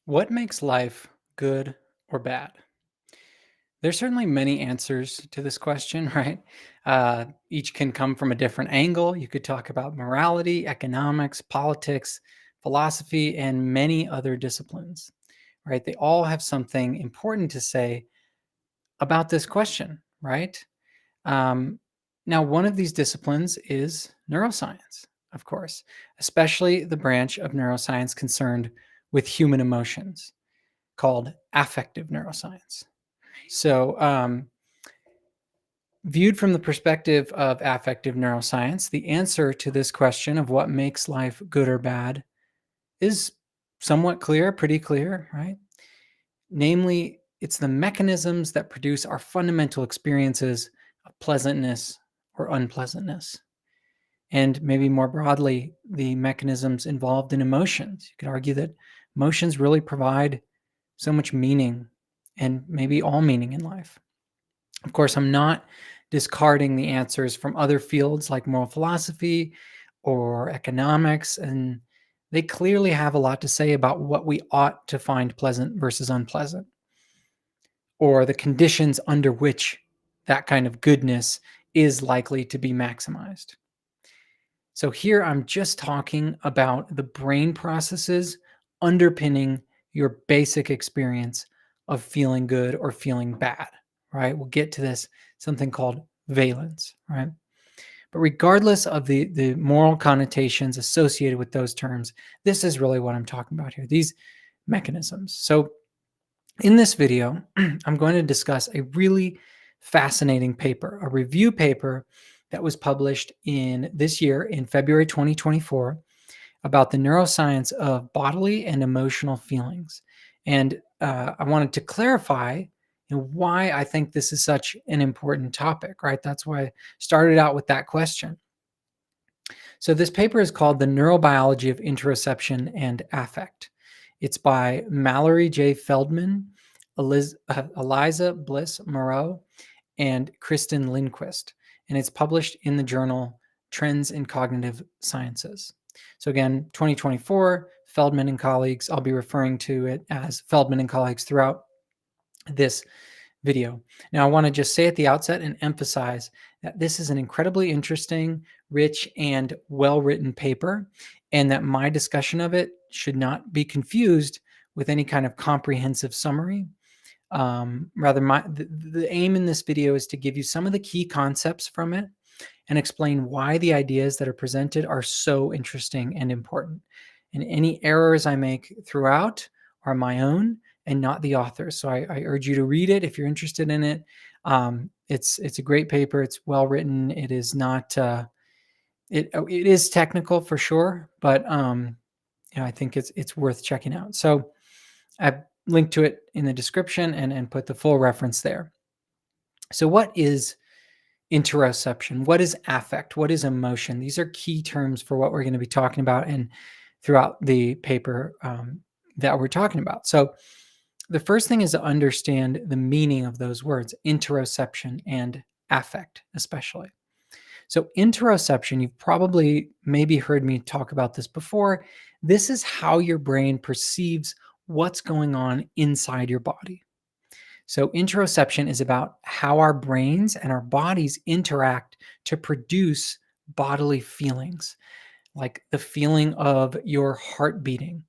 What makes life good or bad? There's certainly many answers to this question, right? Each can come from a different angle. You could talk about morality, economics, politics, philosophy, and many other disciplines, right? They all have something important to say about this question, right? Um, Now, one of these disciplines is neuroscience, of course, especially the branch of neuroscience concerned with human emotions called affective neuroscience. So, viewed from the perspective of affective neuroscience, the answer to this question of what makes life good or bad is somewhat clear, pretty clear, right? Namely, it's the mechanisms that produce our fundamental experiences of pleasantness or unpleasantness. And maybe more broadly, the mechanisms involved in emotions. You could argue that emotions really provide so much meaning and maybe all meaning in life. Of course, I'm not discarding the answers from other fields like moral philosophy or economics, and they clearly have a lot to say about what we ought to find pleasant versus unpleasant, or the conditions under which that kind of goodness is likely to be maximized. So here I'm just talking about the brain processes underpinning your basic experience of feeling good or feeling bad, right? We'll get to this, something called valence, right? But regardless of the moral connotations associated with those terms, this is really what I'm talking about here, these mechanisms. So in this video, I'm going to discuss a really fascinating paper, a review paper that was published in this year in February 2024 about the neuroscience of bodily and emotional feelings. And I wanted to clarify why I think this is such an important topic, right? That's why I started out with that question. So this paper is called The Neurobiology of Interoception and Affect. It's by Mallory J. Feldman, Eliza Bliss-Moreau, and Kristen Lindquist. And it's published in the journal Trends in Cognitive Sciences. So again, 2024, Feldman and colleagues. I'll be referring to it as Feldman and colleagues throughout this video. Now, I want to just say at the outset and emphasize that this is an incredibly interesting, rich, and well-written paper, and that my discussion of it should not be confused with any kind of comprehensive summary. Rather, the aim in this video is to give you some of the key concepts from it and explain why the ideas that are presented are so interesting and important. And any errors I make throughout are my own and not the author's. So I urge you to read it if you're interested in it. It's a great paper. It's well written. It is not it is technical for sure, but I think it's worth checking out. So I've linked to it in the description and put the full reference there. So what is interoception? What is affect? What is emotion? These are key terms for what we're going to be talking about and throughout the paper that we're talking about. So the first thing is to understand the meaning of those words, interoception and affect, especially. So interoception, you've probably maybe heard me talk about this before. This is how your brain perceives what's going on inside your body. So interoception is about how our brains and our bodies interact to produce bodily feelings, like the feeling of your heart beating,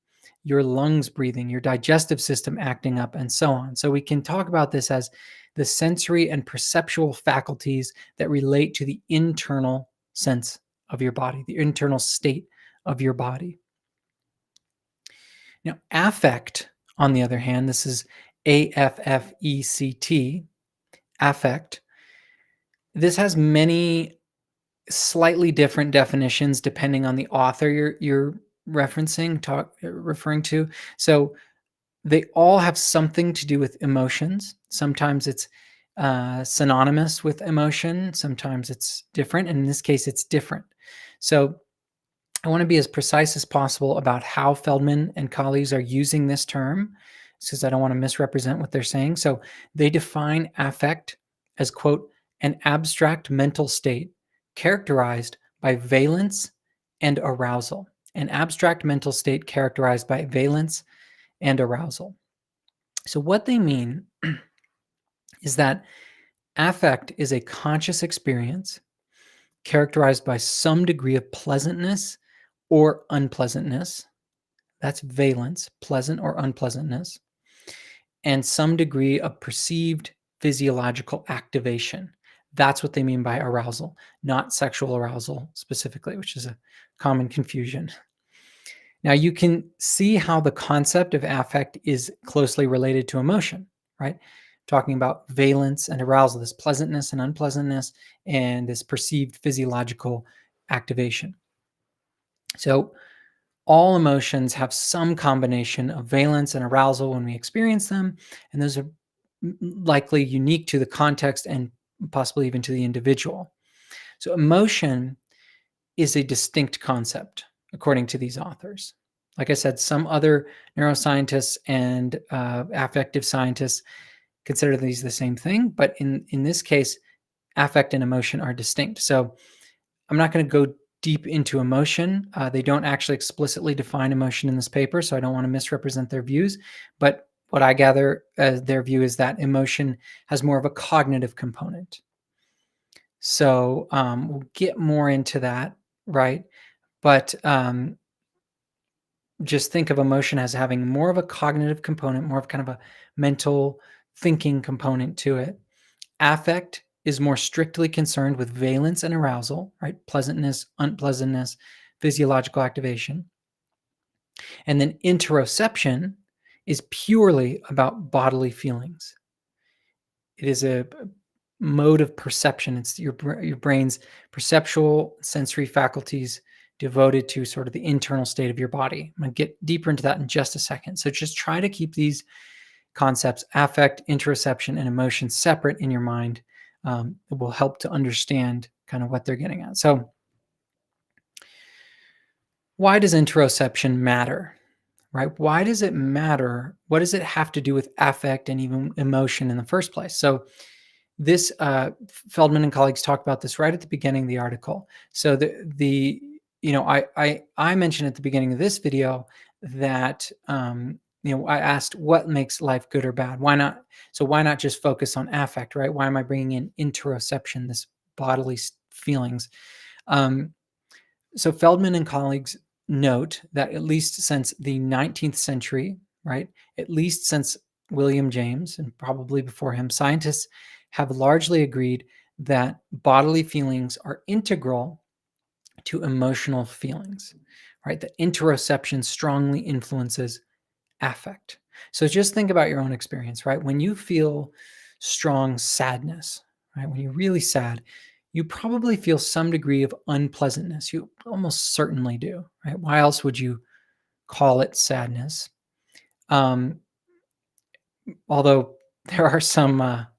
your lungs breathing, your digestive system acting up, and so on. So we can talk about this as the sensory and perceptual faculties that relate to the internal sense of your body, the internal state of your body. Now, affect, on the other hand, this is AFFECT, affect. This has many slightly different definitions depending on the author you're referring to. So they all have something to do with emotions. Sometimes it's synonymous with emotion. Sometimes it's different. And in this case, it's different. So I want to be as precise as possible about how Feldman and colleagues are using this term, because I don't want to misrepresent what they're saying. So they define affect as, quote, an abstract mental state characterized by valence and arousal. An abstract mental state characterized by valence and arousal. So what they mean is that affect is a conscious experience characterized by some degree of pleasantness or unpleasantness. That's valence, pleasant or unpleasantness, and some degree of perceived physiological activation. That's what they mean by arousal, not sexual arousal specifically, which is a common confusion. Now, you can see how the concept of affect is closely related to emotion, right? Talking about valence and arousal, this pleasantness and unpleasantness, and this perceived physiological activation. So, all emotions have some combination of valence and arousal when we experience them, and those are likely unique to the context and possibly even to the individual. So, emotion is a distinct concept, according to these authors. Like I said, some other neuroscientists and affective scientists consider these the same thing, but in this case, affect and emotion are distinct. So I'm not going to go deep into emotion. They don't actually explicitly define emotion in this paper, so I don't want to misrepresent their views. But what I gather their view is that emotion has more of a cognitive component. So we'll get more into that, right? But just think of emotion as having more of a cognitive component, more of kind of a mental thinking component to it. Affect is more strictly concerned with valence and arousal, right? Pleasantness, unpleasantness, physiological activation. And then interoception is purely about bodily feelings. It is a mode of perception. It's your brain's perceptual sensory faculties devoted to sort of the internal state of your body. I'm going to get deeper into that in just a second. So just try to keep these concepts, affect, interoception, and emotion, separate in your mind. It will help to understand kind of what they're getting at. So why does interoception matter? Right? Why does it matter? What does it have to do with affect and even emotion in the first place? So this Feldman and colleagues talk about this right at the beginning of the article. So the you know I mentioned at the beginning of this video that I asked what makes life good or bad. Why not? So why not just focus on affect, right? Why am I bringing in interoception, this bodily feelings? Um, so Feldman and colleagues note that at least since the 19th century, right, at least since William James and probably before him, scientists have largely agreed that bodily feelings are integral to emotional feelings, right? That interoception strongly influences affect. So just think about your own experience, right? When you feel strong sadness, right? When you're really sad, you probably feel some degree of unpleasantness. You almost certainly do, right? Why else would you call it sadness? Although there are some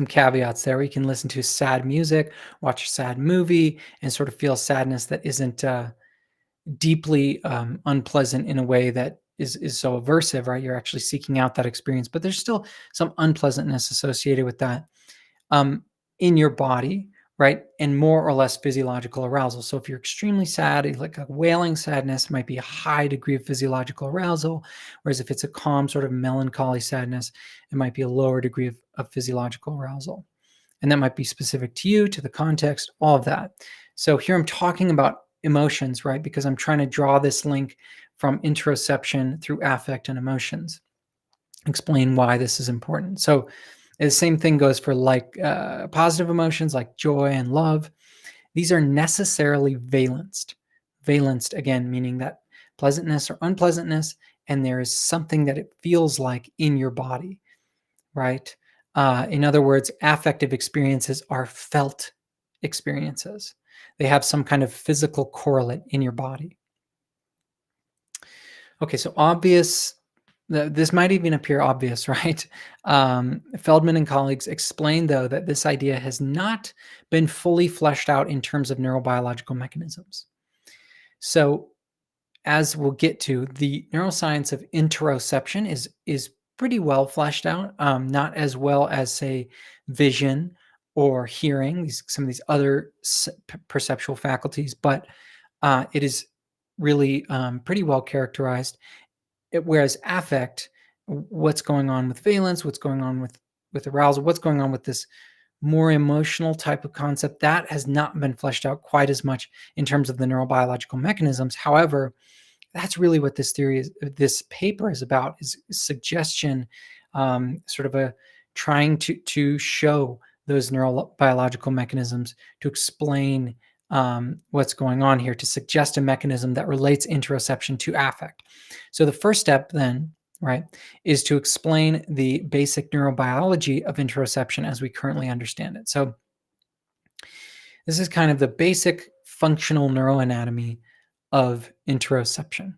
caveats there. You can listen to sad music, watch a sad movie, and sort of feel sadness that isn't deeply unpleasant in a way that is so aversive, right? You're actually seeking out that experience, but there's still some unpleasantness associated with that um, in your body, right? And more or less physiological arousal. So if you're extremely sad, like a wailing sadness might be a high degree of physiological arousal, whereas if it's a calm sort of melancholy sadness, it might be a lower degree of physiological arousal. And that might be specific to you, to the context, all of that. So here I'm talking about emotions, right? Because I'm trying to draw this link from interoception through affect and emotions. Explain why this is important. So the same thing goes for like positive emotions like joy and love. These are necessarily valenced. Valenced, again, meaning that pleasantness or unpleasantness, and there is something that it feels like in your body, right? In other words, affective experiences are felt experiences. They have some kind of physical correlate in your body. Okay, so obvious, this might even appear obvious, right? Feldman and colleagues explain, though, that this idea has not been fully fleshed out in terms of neurobiological mechanisms. So, as we'll get to, the neuroscience of interoception is pretty well fleshed out, not as well as, say, vision or hearing, some of these other perceptual faculties, but it is really pretty well characterized. Whereas affect, what's going on with valence, what's going on with arousal, what's going on with this more emotional type of concept, that has not been fleshed out quite as much in terms of the neurobiological mechanisms. However, that's really what this paper is about, is suggestion, sort of a trying to show those neurobiological mechanisms, to explain what's going on here, to suggest a mechanism that relates interoception to affect. So the first step then, right, is to explain the basic neurobiology of interoception as we currently understand it. So this is kind of the basic functional neuroanatomy of interoception.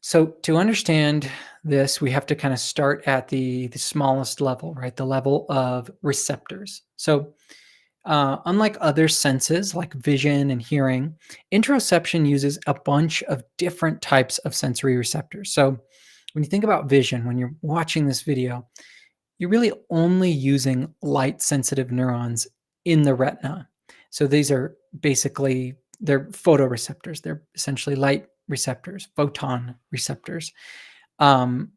So to understand this, we have to kind of start at the smallest level, right? The level of receptors. So unlike other senses like vision and hearing, interoception uses a bunch of different types of sensory receptors. So when you think about vision, when you're watching this video, you're really only using light sensitive neurons in the retina. So these are basically, they're photoreceptors. They're essentially light receptors, photon receptors. And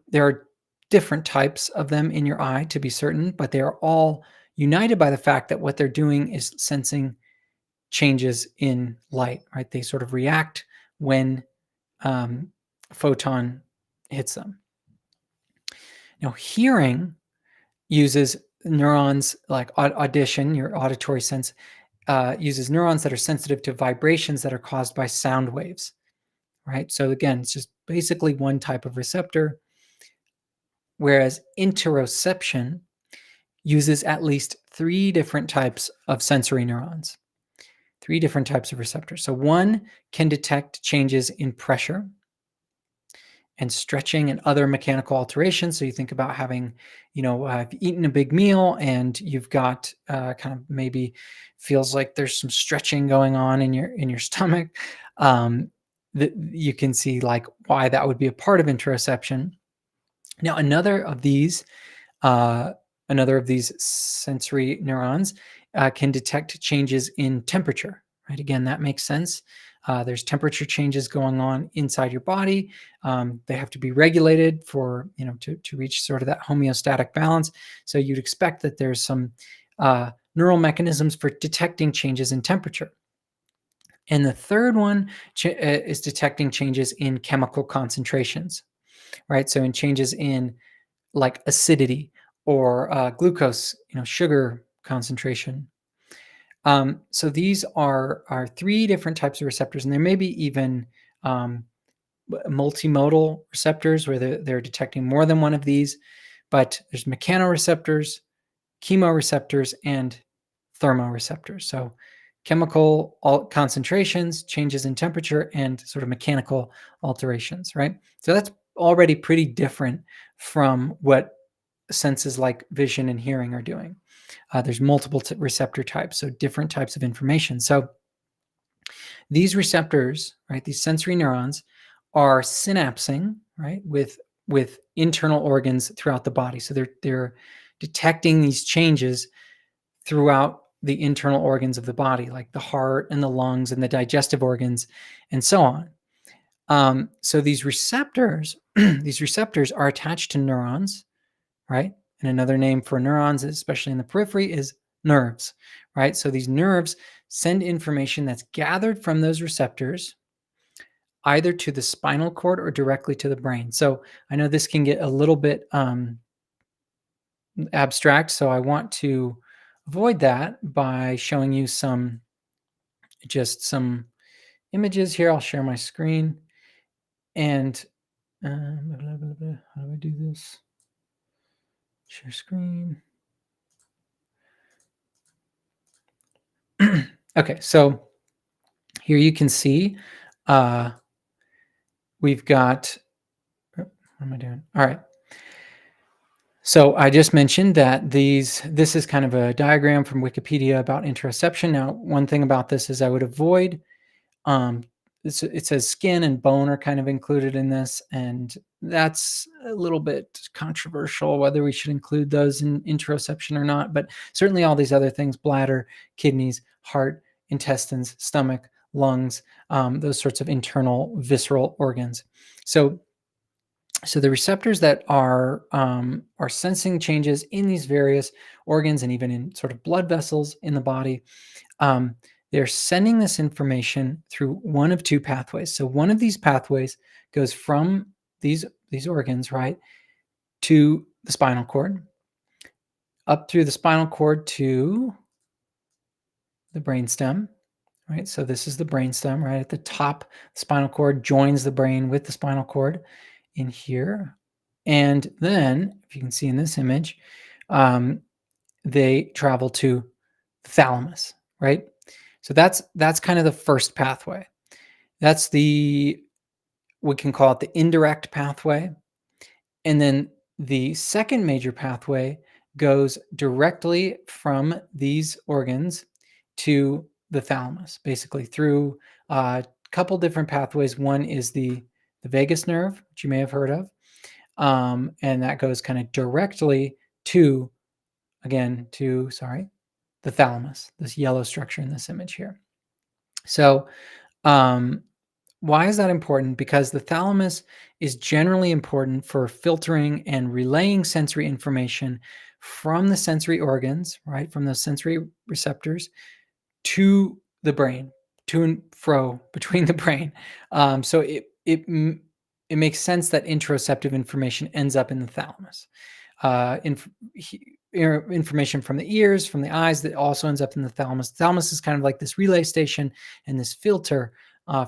there are different types of them in your eye, to be certain, but they are all united by the fact that what they're doing is sensing changes in light, right? They sort of react when photon hits them. Now, hearing uses neurons like audition, your auditory sense, uses neurons that are sensitive to vibrations that are caused by sound waves, right? So again, it's just basically one type of receptor, whereas interoception uses at least 3 different types of sensory neurons, 3 different types of receptors. So one can detect changes in pressure and stretching and other mechanical alterations. So you think about having, you've eaten a big meal and you've got kind of maybe feels like there's some stretching going on in your stomach. You can see like why that would be a part of interoception. Now, another of these sensory neurons can detect changes in temperature, right? Again, that makes sense. There's temperature changes going on inside your body. They have to be regulated for, to reach sort of that homeostatic balance. So you'd expect that there's some neural mechanisms for detecting changes in temperature. And the third one is detecting changes in chemical concentrations, right? So in changes in like acidity or glucose, sugar concentration. So these are 3 different types of receptors, and there may be even multimodal receptors where they're detecting more than one of these, but there's mechanoreceptors, chemoreceptors, and thermoreceptors. So chemical concentrations, changes in temperature, and sort of mechanical alterations, right? So that's already pretty different from what senses like vision and hearing are doing. There's multiple receptor types, so different types of information. So these receptors, right, these sensory neurons are synapsing, right, with internal organs throughout the body. So they're detecting these changes throughout the internal organs of the body, like the heart and the lungs and the digestive organs, and so on. So these receptors, these receptors are attached to neurons, right? And another name for neurons, especially in the periphery, is nerves, right? So these nerves send information that's gathered from those receptors either to the spinal cord or directly to the brain. So I know this can get a little bit abstract, so I want to avoid that by showing you some images here. I'll share my screen. And how do I do this? Share screen. Okay, so here you can see we've got, what am I doing? All right. So I just mentioned that this is kind of a diagram from Wikipedia about interoception. Now, one thing about this is I would avoid, it says skin and bone are kind of included in this, and that's a little bit controversial whether we should include those in interoception or not, but certainly all these other things, bladder, kidneys, heart, intestines, stomach, lungs, those sorts of internal visceral organs. So the receptors that are sensing changes in these various organs and even in sort of blood vessels in the body, um, they're sending this information through one of two pathways. So one of these pathways goes from these organs, right, to the spinal cord, up through the spinal cord to the brainstem, right? So this is the brainstem, right at the top. The spinal cord joins the brain with the spinal cord in here. And then, if you can see in this image, they travel to the thalamus, right? So that's kind of the first pathway. That's we can call it the indirect pathway. And then the second major pathway goes directly from these organs to the thalamus, basically through a couple different pathways. One is the vagus nerve, which you may have heard of, and that goes kind of directly to, the thalamus, this yellow structure in this image here. So, why is that important? Because the thalamus is generally important for filtering and relaying sensory information from the sensory organs, right, from those sensory receptors to the brain, to and fro between the brain. So it makes sense that interoceptive information ends up in the thalamus. Information from the ears, from the eyes, that also ends up in the thalamus. The thalamus is kind of like this relay station and this filter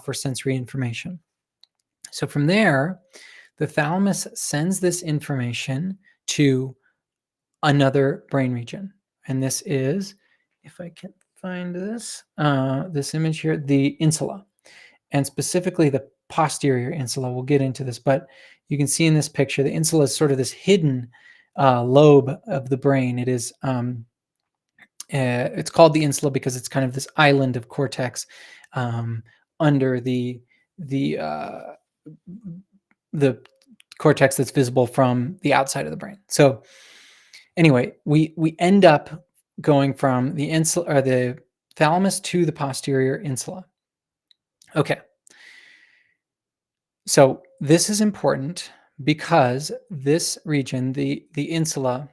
for sensory information. So from there, the thalamus sends this information to another brain region. And this is, if I can find this image here, the insula, and specifically the posterior insula. We'll get into this, but you can see in this picture, the insula is sort of this hidden lobe of the brain. It is, it's called the insula because it's kind of this island of cortex under the cortex that's visible from the outside of the brain. So anyway, we end up going from the insula, or the thalamus, to the posterior insula. Okay. So this is important because this region, the insula,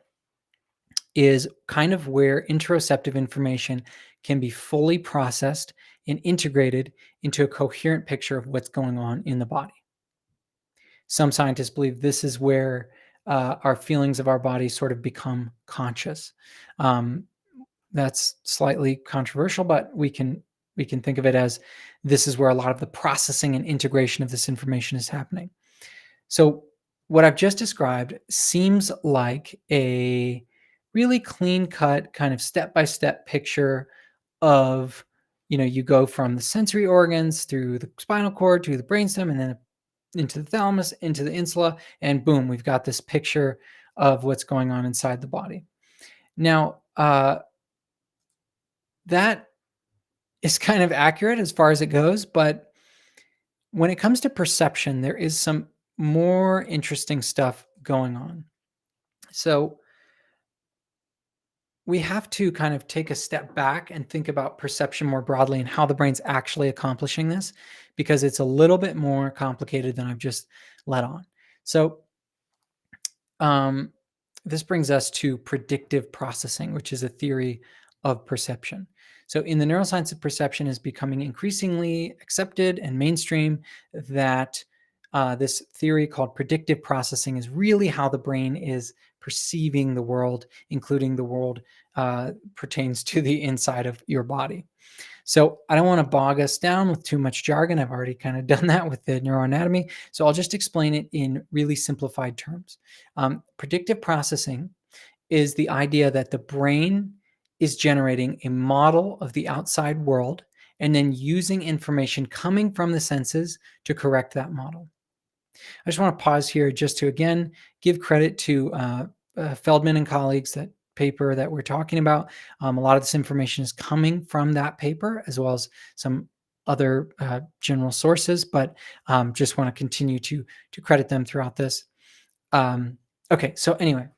is kind of where interoceptive information can be fully processed and integrated into a coherent picture of what's going on in the body. Some scientists believe this is where our feelings of our body sort of become conscious. That's slightly controversial, but we can think of it as this is where a lot of the processing and integration of this information is happening. So what I've just described seems like a really clean-cut kind of step-by-step picture of, you go from the sensory organs through the spinal cord to the brainstem, and then into the thalamus, into the insula, and boom, we've got this picture of what's going on inside the body. Now, that is kind of accurate as far as it goes, but when it comes to perception, there is some more interesting stuff going on. So we have to kind of take a step back and think about perception more broadly and how the brain's actually accomplishing this, because it's a little bit more complicated than I've just let on. So this brings us to predictive processing, which is a theory of perception. So in the neuroscience of perception is becoming increasingly accepted and mainstream that this theory called predictive processing is really how the brain is perceiving the world, including the world pertains to the inside of your body. So I don't want to bog us down with too much jargon. I've already kind of done that with the neuroanatomy. So I'll just explain it in really simplified terms. Predictive processing is the idea that the brain is generating a model of the outside world and then using information coming from the senses to correct that model. I just want to pause here just to, again, give credit to Feldman and colleagues. That paper that we're talking about, a lot of this information is coming from that paper, as well as some other general sources, but just want to continue to credit them throughout this. Okay, so anyway,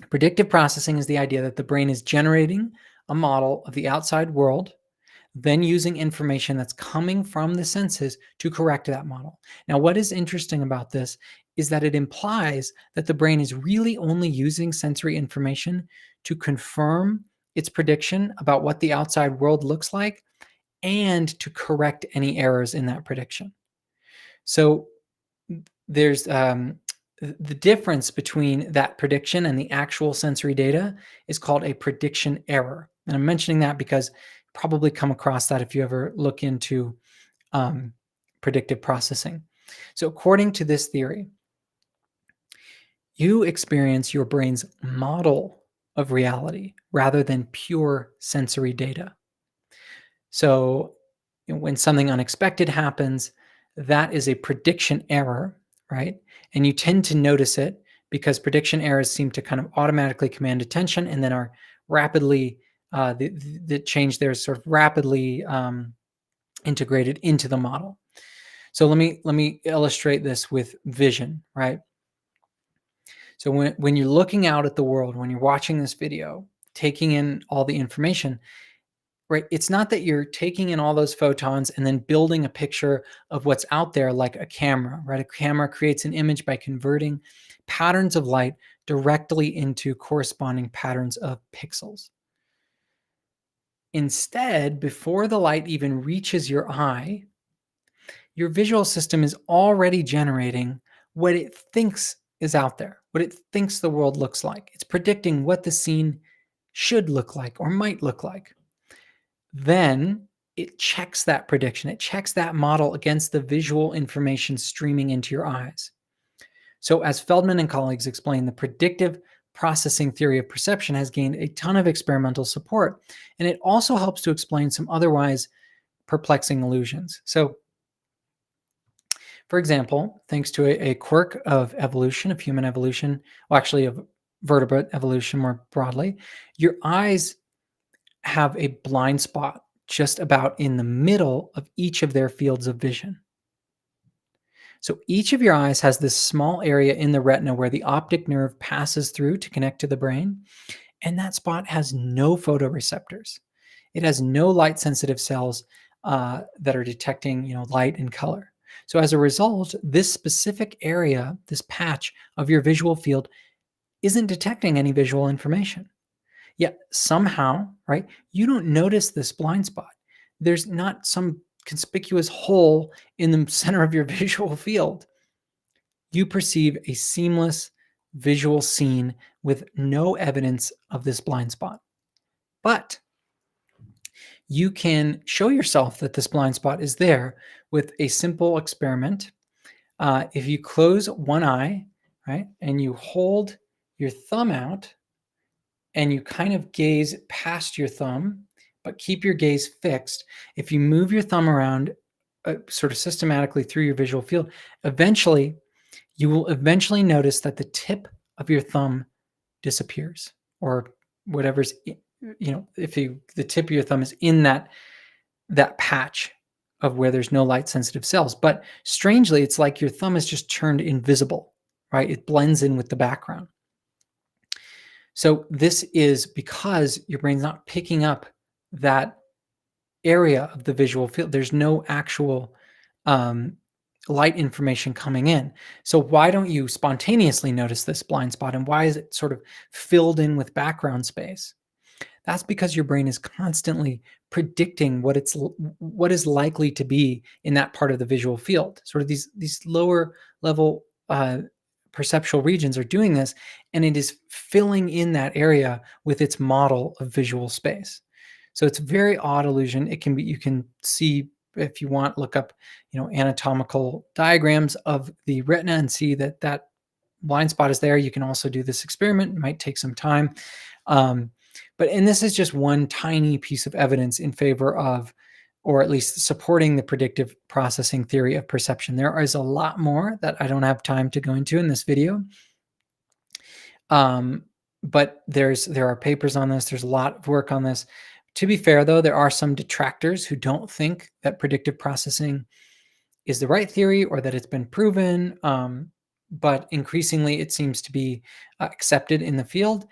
predictive processing is the idea that the brain is generating a model of the outside world then using information that's coming from the senses to correct that model. Now, what is interesting about this is that it implies that the brain is really only using sensory information to confirm its prediction about what the outside world looks like and to correct any errors in that prediction. So there's the difference between that prediction and the actual sensory data is called a prediction error. And I'm mentioning that because you probably come across that if you ever look into predictive processing. So according to this theory, you experience your brain's model of reality rather than pure sensory data. So when something unexpected happens, that is a prediction error, right? And you tend to notice it because prediction errors seem to kind of automatically command attention and then are rapidly, the change there is sort of rapidly integrated into the model. So let me illustrate this with vision, right? So when you're looking out at the world, when you're watching this video, taking in all the information, right? It's not that you're taking in all those photons and then building a picture of what's out there like a camera, right? A camera creates an image by converting patterns of light directly into corresponding patterns of pixels. Instead, before the light even reaches your eye, your visual system is already generating what it thinks is out there, what it thinks the world looks like. It's predicting what the scene should look like or might look like. Then it checks that prediction. It checks that model against the visual information streaming into your eyes. So, as Feldman and colleagues explain, the predictive processing theory of perception has gained a ton of experimental support, and it also helps to explain some otherwise perplexing illusions. So, for example, thanks to a quirk of evolution, of human evolution, well, actually, of vertebrate evolution more broadly, your eyes have a blind spot just about in the middle of each of their fields of vision. So each of your eyes has this small area in the retina where the optic nerve passes through to connect to the brain, and that spot has no photoreceptors. It has no light sensitive cells that are detecting, light and color. So as a result, this specific area, this patch of your visual field, isn't detecting any visual information. Yet somehow, right, you don't notice this blind spot. There's not some conspicuous hole in the center of your visual field. You perceive a seamless visual scene with no evidence of this blind spot. But you can show yourself that this blind spot is there with a simple experiment. If you close one eye, right, and you hold your thumb out and you kind of gaze past your thumb, but keep your gaze fixed. If you move your thumb around sort of systematically through your visual field, you will eventually notice that the tip of your thumb disappears, or whatever's, if the tip of your thumb is in that patch of where there's no light sensitive cells. But strangely, it's like your thumb is just turned invisible, right? It blends in with the background. So this is because your brain's not picking up that area of the visual field. There's no actual light information coming in. So why don't you spontaneously notice this blind spot, and why is it sort of filled in with background space? That's because your brain is constantly predicting what is likely to be in that part of the visual field. Sort of these lower level perceptual regions are doing this, and it is filling in that area with its model of visual space. So it's a very odd illusion. You can see, if you want, look up, anatomical diagrams of the retina and see that blind spot is there. You can also do this experiment. It might take some time. And this is just one tiny piece of evidence in favor of, or at least supporting, the predictive processing theory of perception. There is a lot more that I don't have time to go into in this video. But there are papers on this. There's a lot of work on this. To be fair, though, there are some detractors who don't think that predictive processing is the right theory or that it's been proven. But increasingly, it seems to be accepted in the field.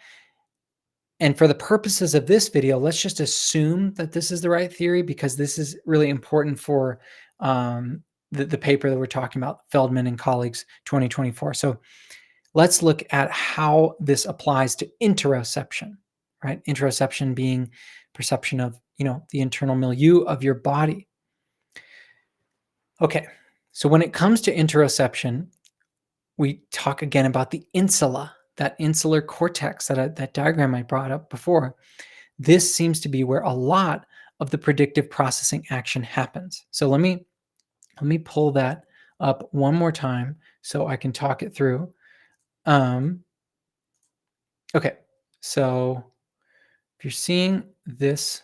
And for the purposes of this video, let's just assume that this is the right theory, because this is really important for the paper that we're talking about, Feldman and colleagues, 2024. So let's look at how this applies to interoception, right? Interoception being perception of, the internal milieu of your body. Okay, so when it comes to interoception, we talk again about the insula, that insular cortex, that diagram I brought up before. This seems to be where a lot of the predictive processing action happens. So let me pull that up one more time so I can talk it through. Okay, so if you're seeing this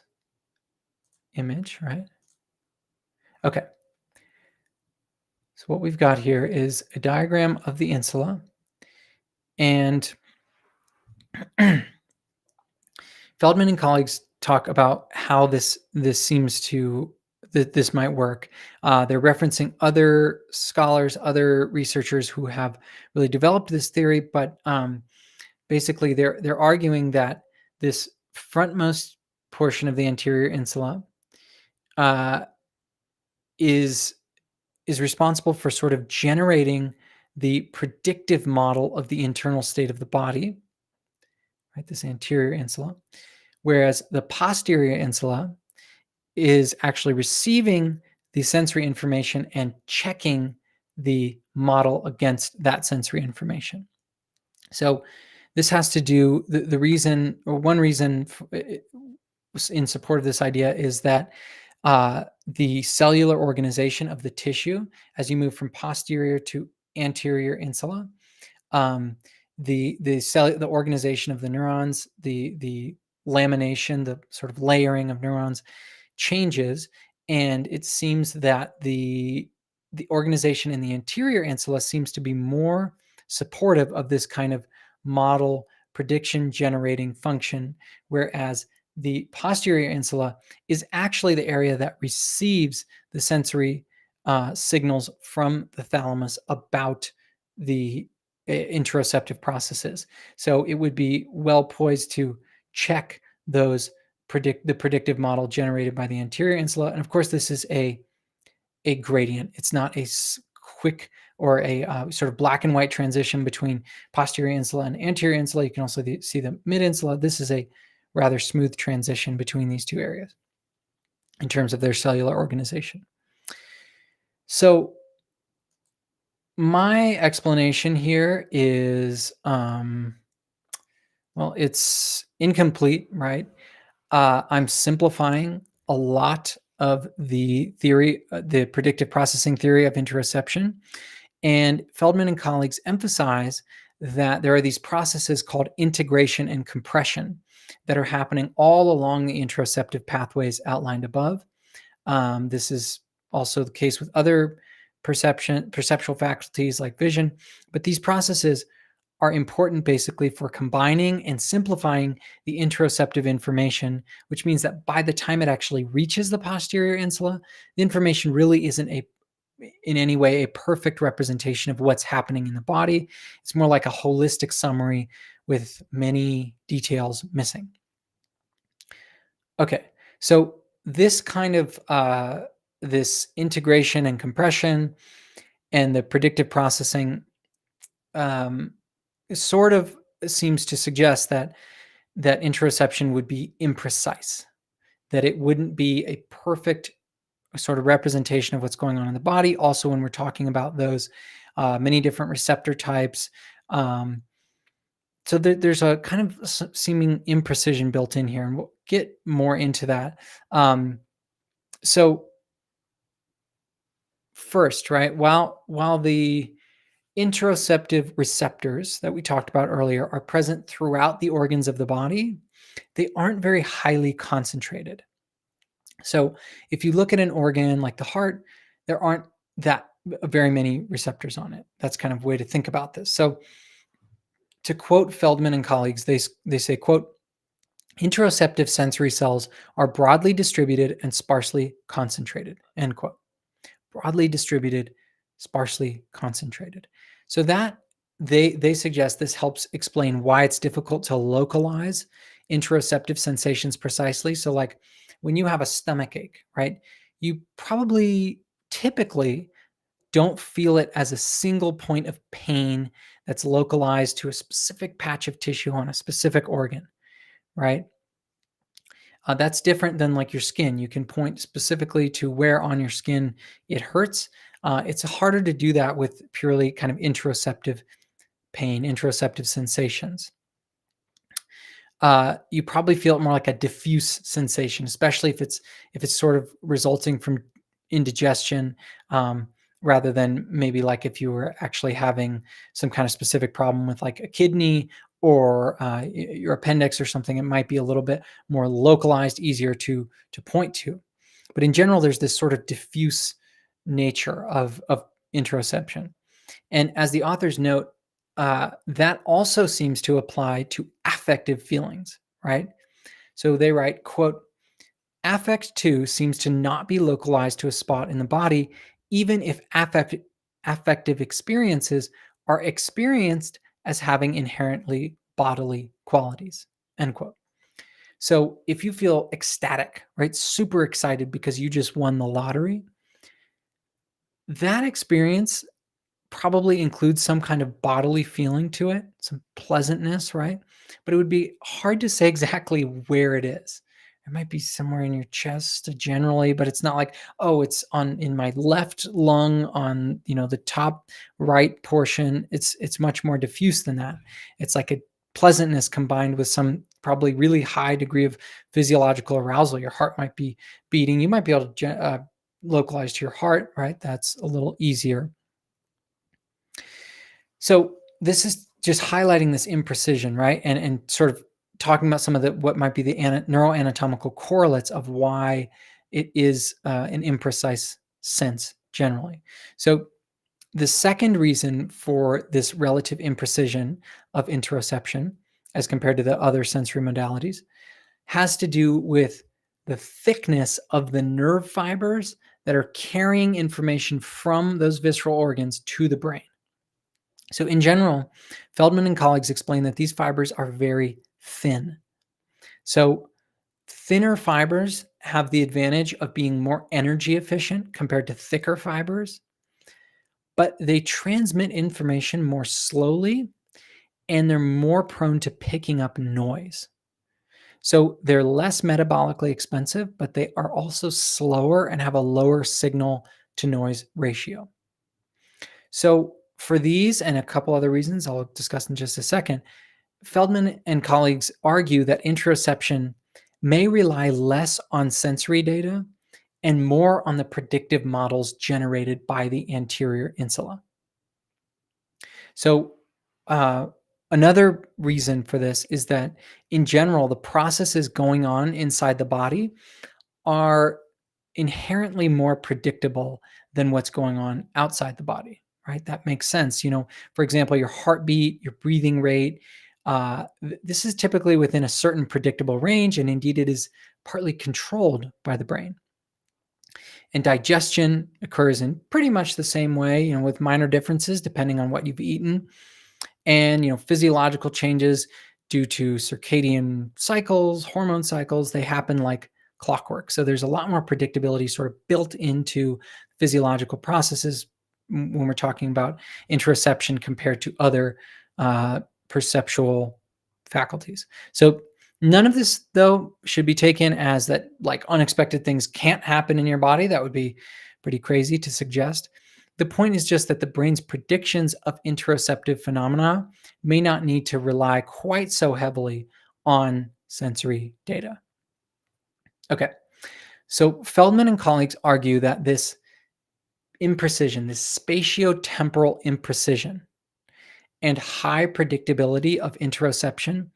image, right? Okay. So what we've got here is a diagram of the insula, and Feldman and colleagues talk about how this seems to that this might work. They're referencing other scholars, other researchers who have really developed this theory, but basically they're arguing that this frontmost portion of the anterior insula is responsible for sort of generating the predictive model of the internal state of the body, right? This anterior insula, whereas the posterior insula is actually receiving the sensory information and checking the model against that sensory information. So this has to do, the reason, or one reason in support of this idea, is that the cellular organization of the tissue, as you move from posterior to anterior insula, the organization of the neurons, the lamination, the sort of layering of neurons changes, and it seems that the organization in the anterior insula seems to be more supportive of this kind of model prediction generating function, whereas the posterior insula is actually the area that receives the sensory signals from the thalamus about the interoceptive processes. So it would be well poised to check those the predictive model generated by the anterior insula. And of course, this is a gradient. It's not a quick or a sort of black and white transition between posterior insula and anterior insula. You can also see the mid insula. This is a rather smooth transition between these two areas in terms of their cellular organization. So my explanation here is, well, it's incomplete, right? I'm simplifying a lot of the theory, the predictive processing theory of interoception. And Feldman and colleagues emphasize that there are these processes called integration and compression that are happening all along the interoceptive pathways outlined above. This is also the case with other perceptual faculties like vision, but these processes are important basically for combining and simplifying the interoceptive information, which means that by the time it actually reaches the posterior insula, the information really isn't in any way a perfect representation of what's happening in the body. It's more like a holistic summary with many details missing. Okay, so this kind of this integration and compression and the predictive processing sort of seems to suggest that interoception would be imprecise, that it wouldn't be a perfect sort of representation of what's going on in the body. Also, when we're talking about those many different receptor types, so there's a kind of seeming imprecision built in here, and we'll get more into that. So first, right, while the interoceptive receptors that we talked about earlier are present throughout the organs of the body, they aren't very highly concentrated. So if you look at an organ like the heart, there aren't that very many receptors on it. That's kind of a way to think about this. So to quote Feldman and colleagues, they say, quote, interoceptive sensory cells are broadly distributed and sparsely concentrated, end quote. Broadly distributed, sparsely concentrated. So that they suggest this helps explain why it's difficult to localize interoceptive sensations precisely. So, like when you have a stomach ache, right? You probably typically don't feel it as a single point of pain that's localized to a specific patch of tissue on a specific organ, right? That's different than like your skin. You can point specifically to where on your skin it hurts. It's harder to do that with purely kind of interoceptive pain, interoceptive sensations. You probably feel it more like a diffuse sensation, especially if it's sort of resulting from indigestion, rather than maybe like if you were actually having some kind of specific problem with like a kidney or your appendix or something. It might be a little bit more localized, easier to point to. But in general, there's this sort of diffuse nature of interoception. And as the authors note, that also seems to apply to affective feelings, right? So they write, quote, affect too seems to not be localized to a spot in the body, even if affective experiences are experienced as having inherently bodily qualities, end quote. So if you feel ecstatic, right, super excited because you just won the lottery, that experience probably includes some kind of bodily feeling to it, some pleasantness, right? But it would be hard to say exactly where it is. It might be somewhere in your chest generally, but it's not like, oh, it's on in my left lung on, the top right portion. It's much more diffuse than that. It's like a pleasantness combined with some probably really high degree of physiological arousal. Your heart might be beating. You might be able to localize to your heart, right? That's a little easier. So this is just highlighting this imprecision, right? And sort of talking about some of the what might be the neuroanatomical correlates of why it is an imprecise sense generally. So the second reason for this relative imprecision of interoception as compared to the other sensory modalities has to do with the thickness of the nerve fibers that are carrying information from those visceral organs to the brain. So, in general, Feldman and colleagues explain that these fibers are very thin. So, thinner fibers have the advantage of being more energy efficient compared to thicker fibers, but they transmit information more slowly and they're more prone to picking up noise. So, they're less metabolically expensive, but they are also slower and have a lower signal to noise ratio. So, for these and a couple other reasons I'll discuss in just a second, Feldman and colleagues argue that interoception may rely less on sensory data and more on the predictive models generated by the anterior insula. So, uh, another reason for this is that in general, the processes going on inside the body are inherently more predictable than what's going on outside the body, right? That makes sense. For example, your heartbeat, your breathing rate, this is typically within a certain predictable range, and indeed it is partly controlled by the brain. And digestion occurs in pretty much the same way, with minor differences depending on what you've eaten. And physiological changes due to circadian cycles, hormone cycles, they happen like clockwork. So there's a lot more predictability sort of built into physiological processes when we're talking about interoception compared to other perceptual faculties. So none of this though should be taken as that like unexpected things can't happen in your body. That would be pretty crazy to suggest. The point is just that the brain's predictions of interoceptive phenomena may not need to rely quite so heavily on sensory data. Okay, so Feldman and colleagues argue that this imprecision, this spatiotemporal imprecision, and high predictability of interoception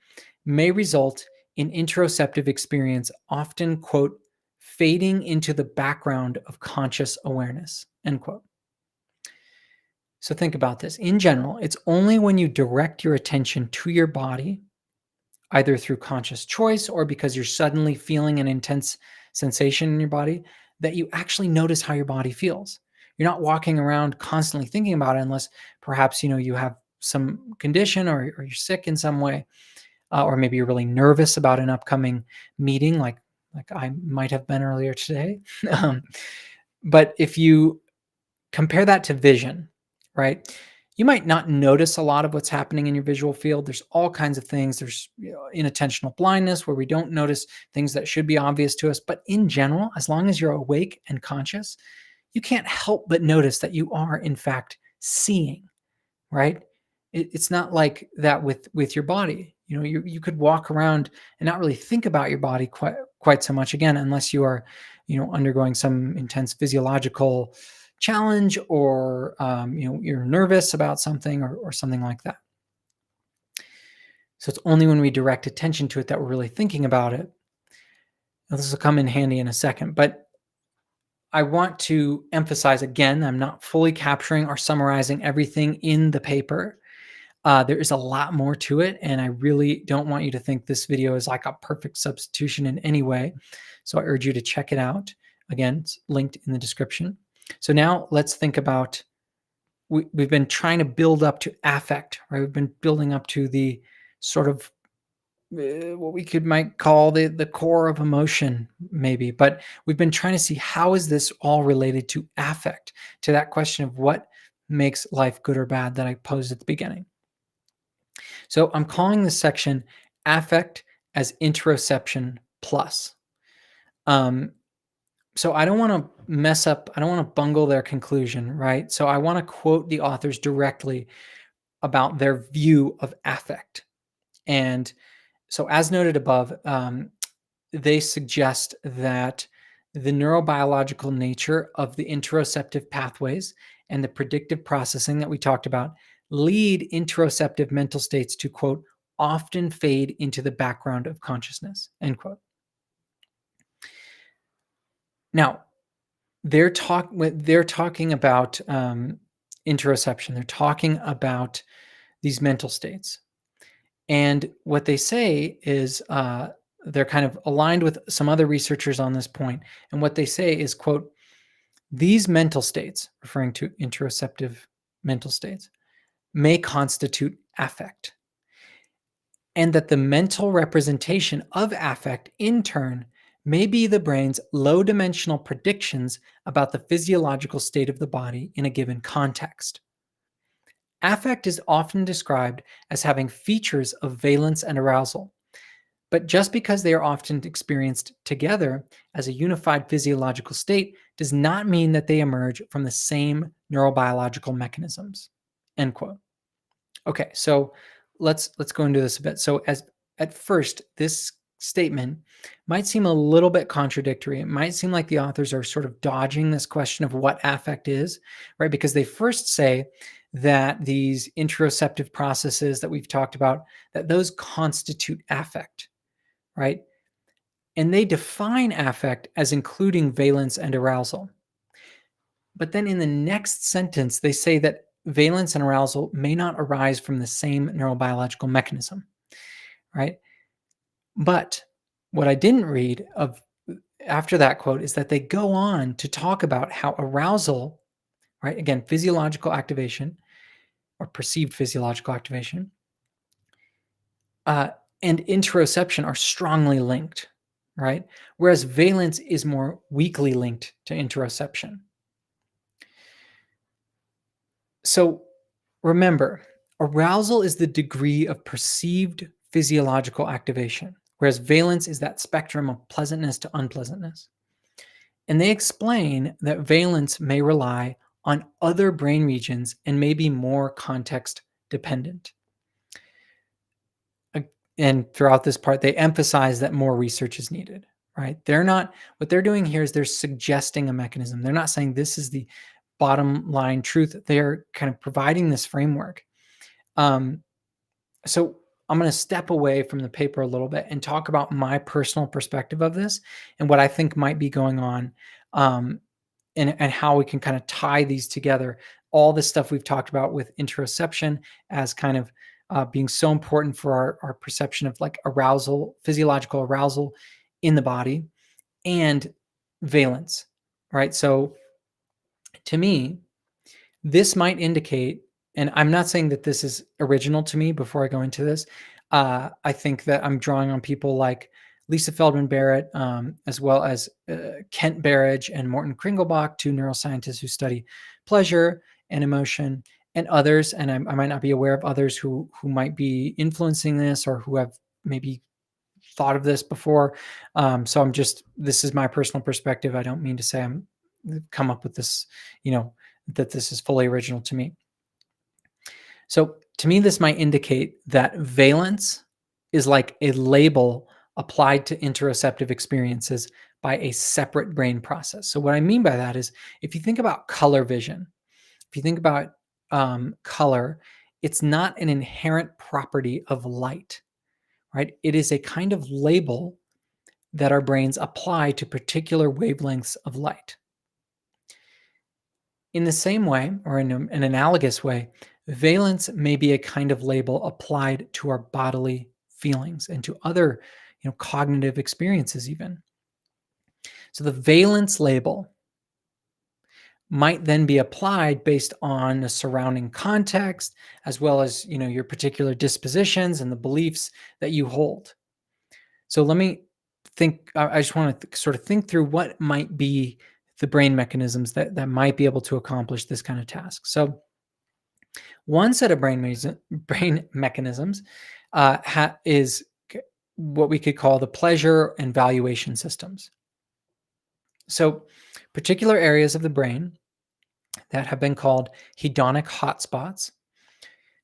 may result in interoceptive experience often, quote, fading into the background of conscious awareness, end quote. So think about this. In general, it's only when you direct your attention to your body, either through conscious choice or because you're suddenly feeling an intense sensation in your body, that you actually notice how your body feels. You're not walking around constantly thinking about it unless perhaps you have some condition or you're sick in some way. or maybe you're really nervous about an upcoming meeting, like I might have been earlier today. um, but if you compare that to vision, right? You might not notice a lot of what's happening in your visual field. There's all kinds of things. There's inattentional blindness where we don't notice things that should be obvious to us. But in general, as long as you're awake and conscious, you can't help but notice that you are, in fact, seeing, right? It's not like that with your body. You could walk around and not really think about your body quite so much, again, unless you are, undergoing some intense physiological challenge, or you're nervous about something, or something like that. So it's only when we direct attention to it that we're really thinking about it. Now, this will come in handy in a second, but I want to emphasize again, I'm not fully capturing or summarizing everything in the paper. There is a lot more to it, and I really don't want you to think this video is like a perfect substitution in any way. So I urge you to check it out. Again, it's linked in the description. So now let's think about, we've been trying to build up to affect, right? We've been building up to the sort of what we might call the core of emotion, maybe. But we've been trying to see, how is this all related to affect, to that question of what makes life good or bad that I posed at the beginning. So I'm calling this section affect as interoception plus. So I don't want to mess up, I don't want to bungle their conclusion, right? So I want to quote the authors directly about their view of affect. And so, as noted above, they suggest that the neurobiological nature of the interoceptive pathways and the predictive processing that we talked about lead interoceptive mental states to, quote, often fade into the background of consciousness, end quote. Now, they're talking about interoception. They're talking about these mental states. And what they say is, they're kind of aligned with some other researchers on this point. And what they say is, quote, these mental states, referring to interoceptive mental states, may constitute affect, and that the mental representation of affect, in turn, may be the brain's low-dimensional predictions about the physiological state of the body in a given context. Affect is often described as having features of valence and arousal, but just because they are often experienced together as a unified physiological state does not mean that they emerge from the same neurobiological mechanisms. End quote. Okay, so let's go into this a bit. So as at first, this statement might seem a little bit contradictory. It might seem like the authors are sort of dodging this question of what affect is, right? Because they first say that these interoceptive processes that we've talked about, that those constitute affect, right? And they define affect as including valence and arousal. But then in the next sentence, they say that valence and arousal may not arise from the same neurobiological mechanism, right? But what I didn't read of after that quote is that they go on to talk about how arousal, right? Again, physiological activation or perceived physiological activation, uh, and interoception are strongly linked, right? Whereas valence is more weakly linked to interoception. So remember, arousal is the degree of perceived physiological activation, whereas valence is that spectrum of pleasantness to unpleasantness. And they explain that valence may rely on other brain regions and may be more context dependent. And throughout this part, they emphasize that more research is needed, right? What they're doing here is they're suggesting a mechanism. They're not saying this is the bottom line truth. They're kind of providing this framework. So I'm going to step away from the paper a little bit and talk about my personal perspective of this and what I think might be going on, and how we can kind of tie these together. All this stuff we've talked about with interoception as kind of being so important for our perception of like arousal, physiological arousal in the body, and valence, right? So to me, this might indicate, and I'm not saying that this is original to me before I go into this, I think that I'm drawing on people like Lisa Feldman Barrett, as well as Kent Berridge and Morton Kringelbach, two neuroscientists who study pleasure and emotion, and others. And I might not be aware of others who might be influencing this or who have maybe thought of this before. So this is my personal perspective. I don't mean to say I'm come up with this, that this is fully original to me. So to me, this might indicate that valence is like a label applied to interoceptive experiences by a separate brain process. So what I mean by that is, if you think about color vision, if you think about color, it's not an inherent property of light, right? It is a kind of label that our brains apply to particular wavelengths of light. In the same way, or in an analogous way, valence may be a kind of label applied to our bodily feelings and to other, cognitive experiences even. So the valence label might then be applied based on the surrounding context, as well as, your particular dispositions and the beliefs that you hold. So let me think, I just want to sort of think through what might be the brain mechanisms that might be able to accomplish this kind of task. So one set of brain mechanisms is what we could call the pleasure and valuation systems. So particular areas of the brain that have been called hedonic hotspots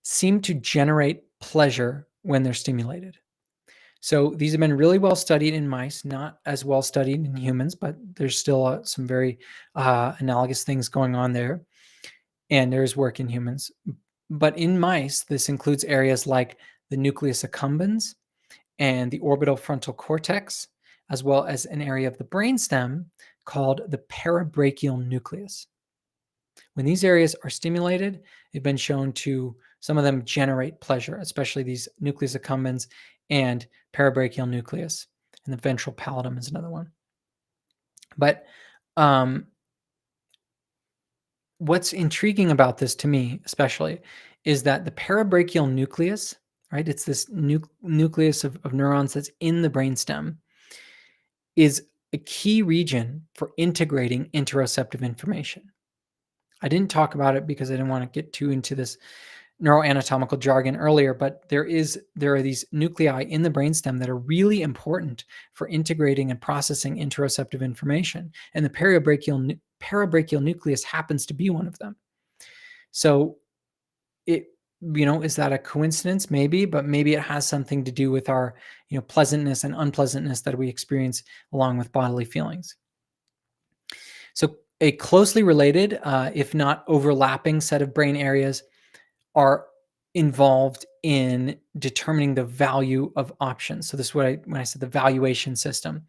seem to generate pleasure when they're stimulated. So these have been really well studied in mice, not as well studied in humans, but there's still some very analogous things going on there. And there's work in humans. But in mice, this includes areas like the nucleus accumbens and the orbital frontal cortex, as well as an area of the brainstem called the parabrachial nucleus. When these areas are stimulated, they've been shown to, some of them generate pleasure, especially these nucleus accumbens and parabrachial nucleus. And the ventral pallidum is another one. But what's intriguing about this to me, especially, is that the parabrachial nucleus, right? It's this nucleus of neurons that's in the brainstem, is a key region for integrating interoceptive information. I didn't talk about it because I didn't want to get too into this neuroanatomical jargon earlier, but there are these nuclei in the brainstem that are really important for integrating and processing interoceptive information, and the parabrachial nucleus happens to be one of them. So is that a coincidence? Maybe, but maybe it has something to do with our, pleasantness and unpleasantness that we experience along with bodily feelings. So a closely related, if not overlapping set of brain areas are involved in determining the value of options. So this is when I said the valuation system.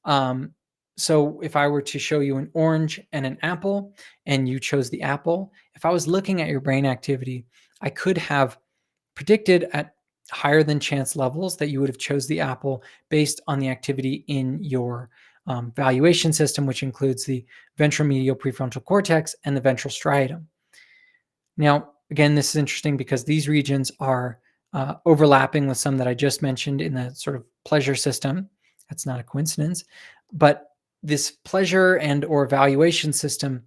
So if I were to show you an orange and an apple, and you chose the apple, if I was looking at your brain activity, I could have predicted at higher than chance levels that you would have chose the apple based on the activity in your valuation system, which includes the ventromedial prefrontal cortex and the ventral striatum. Now, again, this is interesting because these regions are overlapping with some that I just mentioned in the sort of pleasure system. That's not a coincidence. But this pleasure and or valuation system,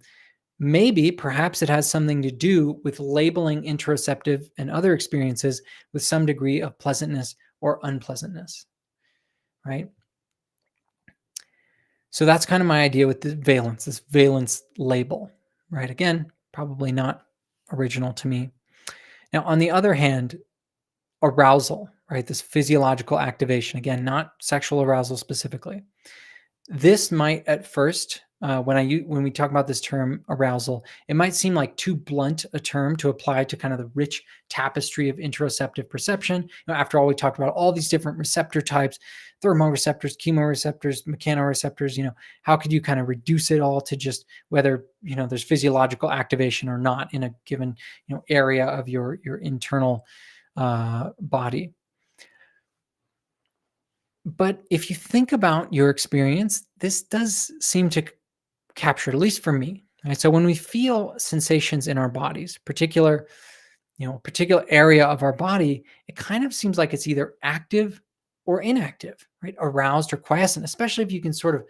perhaps it has something to do with labeling interoceptive and other experiences with some degree of pleasantness or unpleasantness, right? So that's kind of my idea with this valence label, right? Again, probably not original to me. Now, on the other hand, arousal, right? This physiological activation, again, not sexual arousal specifically. This might at first, when we talk about this term arousal, it might seem like too blunt a term to apply to kind of the rich tapestry of interoceptive perception. After all, we talked about all these different receptor types, thermoreceptors, chemoreceptors, mechanoreceptors. How could you kind of reduce it all to just whether there's physiological activation or not in a given area of your internal body? But if you think about your experience, this does seem to capture, at least for me. Right? So when we feel sensations in our bodies, particular a particular area of our body, it kind of seems like it's either active or inactive, right? Aroused or quiescent, especially if you can sort of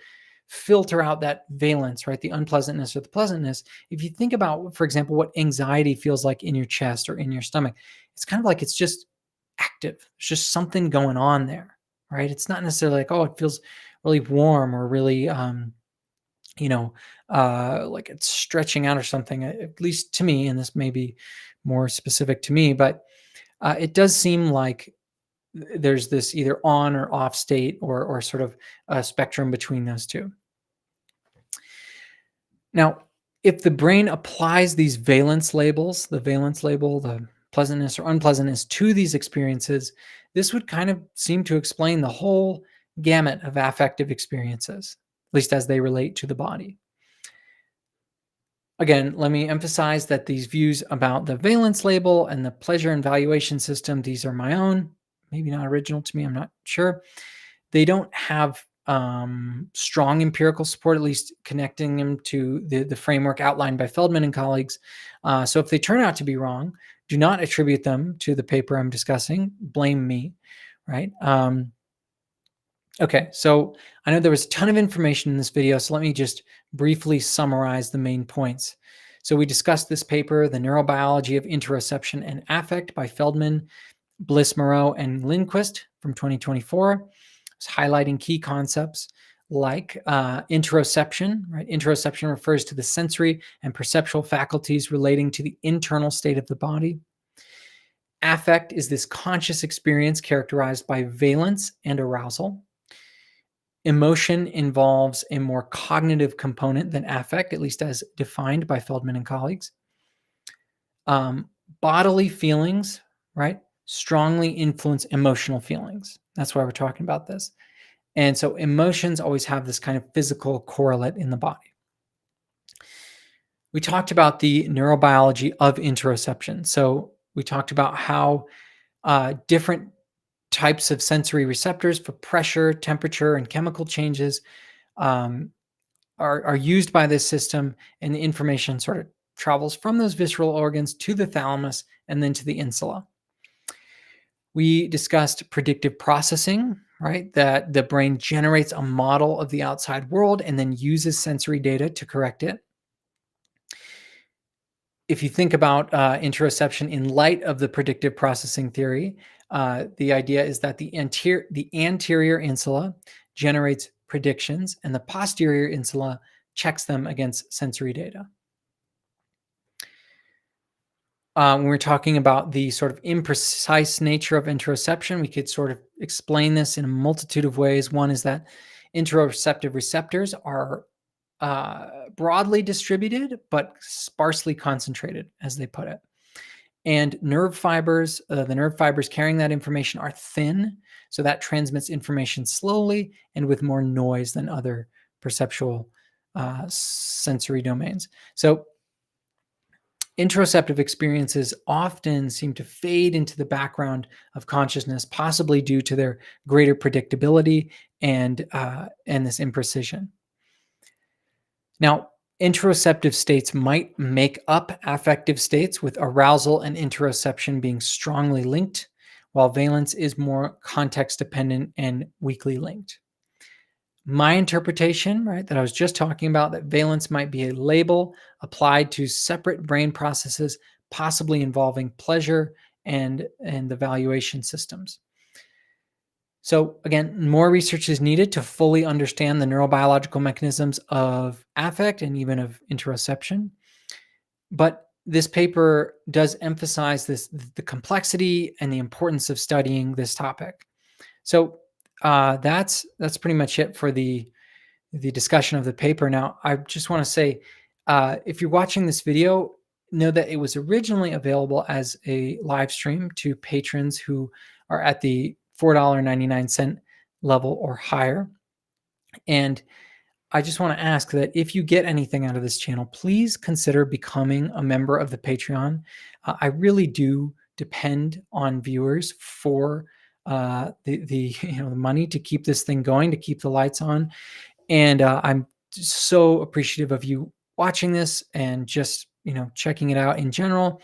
filter out that valence, right? The unpleasantness or the pleasantness. If you think about, for example, what anxiety feels like in your chest or in your stomach, it's kind of like it's just active. There's just something going on there, right? It's not necessarily like, oh, it feels really warm or really, like it's stretching out or something, at least to me, and this may be more specific to me, but it does seem like there's this either on or off state or sort of a spectrum between those two. Now, if the brain applies these valence labels, the valence label, the pleasantness or unpleasantness to these experiences, this would kind of seem to explain the whole gamut of affective experiences, at least as they relate to the body. Again, let me emphasize that these views about the valence label and the pleasure and valuation system, these are my own, maybe not original to me, I'm not sure. They don't have strong empirical support, at least connecting them to the framework outlined by Feldman and colleagues. So if they turn out to be wrong, do not attribute them to the paper I'm discussing. Blame me, right? Okay, so I know there was a ton of information in this video, so let me just briefly summarize the main points. So we discussed this paper, The Neurobiology of Interoception and Affect by Feldman, Bliss-Moreau, and Lindquist from 2024. It's highlighting key concepts like interoception, right? Interoception refers to the sensory and perceptual faculties relating to the internal state of the body. Affect is this conscious experience characterized by valence and arousal. Emotion involves a more cognitive component than affect, at least as defined by Feldman and colleagues. Bodily feelings, right, strongly influence emotional feelings. That's why we're talking about this. And so emotions always have this kind of physical correlate in the body. We talked about the neurobiology of interoception. So we talked about how different types of sensory receptors for pressure, temperature, and chemical changes are used by this system, and the information sort of travels from those visceral organs to the thalamus and then to the insula. We discussed predictive processing, right? That the brain generates a model of the outside world and then uses sensory data to correct it. If you think about interoception in light of the predictive processing theory, the idea is that the anterior insula generates predictions and the posterior insula checks them against sensory data. When we're talking about the sort of imprecise nature of interoception, we could sort of explain this in a multitude of ways. One is that interoceptive receptors are broadly distributed, but sparsely concentrated, as they put it. And nerve fibers, the nerve fibers carrying that information are thin, so that transmits information slowly and with more noise than other perceptual sensory domains. So interoceptive experiences often seem to fade into the background of consciousness, possibly due to their greater predictability and this imprecision. Now, interoceptive states might make up affective states, with arousal and interoception being strongly linked, while valence is more context dependent and weakly linked. My interpretation, right, that I was just talking about, that valence might be a label applied to separate brain processes, possibly involving pleasure and the valuation systems. So again, more research is needed to fully understand the neurobiological mechanisms of affect and even of interoception. But this paper does emphasize the complexity and the importance of studying this topic. So that's pretty much it for the discussion of the paper. Now, I just want to say, if you're watching this video, know that it was originally available as a live stream to patrons who are at the $4.99 level or higher. And I just want to ask that if you get anything out of this channel, please consider becoming a member of the Patreon. I really do depend on viewers for the money to keep this thing going, to keep the lights on. And I'm so appreciative of you watching this and just checking it out in general.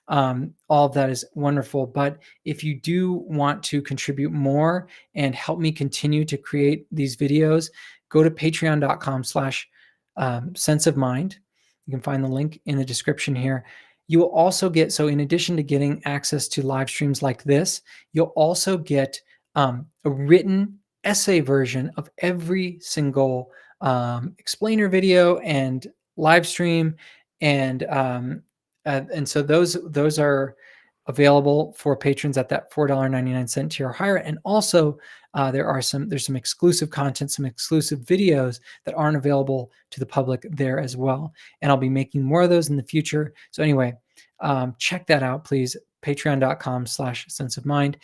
All of that is wonderful. But if you do want to contribute more and help me continue to create these videos, go to patreon.com/sense of mind. You can find the link in the description here. You will also get, so in addition to getting access to live streams like this, you'll also get a written essay version of every single explainer video and live stream. And so those are available for patrons at that $4.99 tier or higher. And also there's some exclusive content, some exclusive videos that aren't available to the public there as well. And I'll be making more of those in the future. So anyway, check that out, please. Patreon.com/sense of mind.